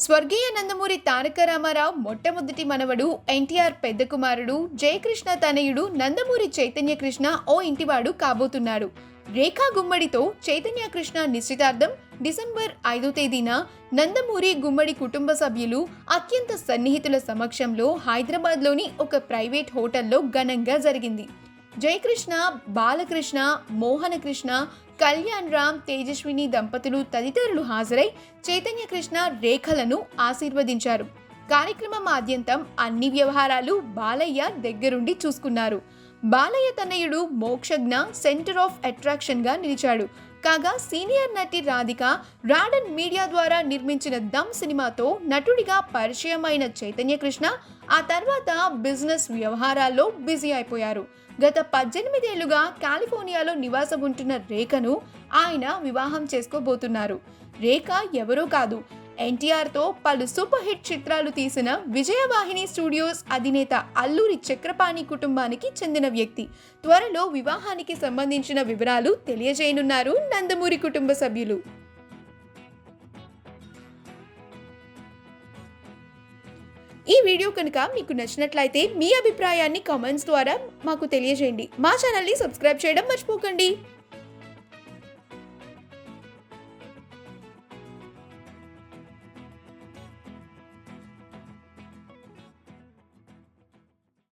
స్వర్గీయ నందమూరి తారక రామారావు మొట్టమొదటి మనవడు ఎన్టీఆర్ పెద్ద కుమారుడు జయకృష్ణ తనయుడు నందమూరి చైతన్య కృష్ణ ఓ ఇంటివాడు కాబోతున్నాడు. రేఖా గుమ్మడితో చైతన్య కృష్ణ నిశ్చితార్థం డిసెంబర్ 5వ తేదీన నందమూరి గుమ్మడి కుటుంబ సభ్యులు అత్యంత సన్నిహితుల సమక్షంలో హైదరాబాద్లోని ఒక ప్రైవేట్ హోటల్లో ఘనంగా జరిగింది. జయకృష్ణ, బాలకృష్ణ, మోహనకృష్ణ, కళ్యాణ్ రామ్, తేజస్విని దంపతులు తదితరులు హాజరై చైతన్య కృష్ణ రేఖలను ఆశీర్వదించారు. కార్యక్రమం ఆద్యంతం అన్ని వ్యవహారాలు బాలయ్య దగ్గరుండి చూసుకున్నారు. బాలయ్య తనయుడు మోక్షజ్ఞ సెంటర్ ఆఫ్ అట్రాక్షన్ గా నిలిచాడు. కాగా సీనియర్ నటి రాధిక రాడన్ మీడియా ద్వారా నిర్మించిన దమ్ సినిమాతో నటుడిగా పరిచయమైన చైతన్య కృష్ణ ఆ తర్వాత బిజినెస్ వ్యవహారాల్లో బిజీ అయిపోయారు. గత 18 ఏళ్లుగా కాలిఫోర్నియాలో నివాసం ఉంటున్న రేఖను ఆయన వివాహం చేసుకోబోతున్నారు. రేఖ ఎవరో కాదు, ఎన్టీఆర్తో పలు సూపర్ హిట్ చిత్రాలు తీసిన విజయవాహిని స్టూడియోస్ అధినేత అల్లూరి చక్రపాణి కుటుంబానికి చెందిన వ్యక్తి. త్వరలో వివాహానికి సంబంధించిన వివరాలు తెలియజేయనున్నారు నందమూరి కుటుంబ సభ్యులు. ఈ వీడియో కనుక మీకు నచ్చినట్లయితే మీ అభిప్రాయాన్ని కామెంట్స్ ద్వారా మాకు తెలియజేయండి. మా ఛానల్ని సబ్స్క్రైబ్ చేయడం మర్చిపోకండి.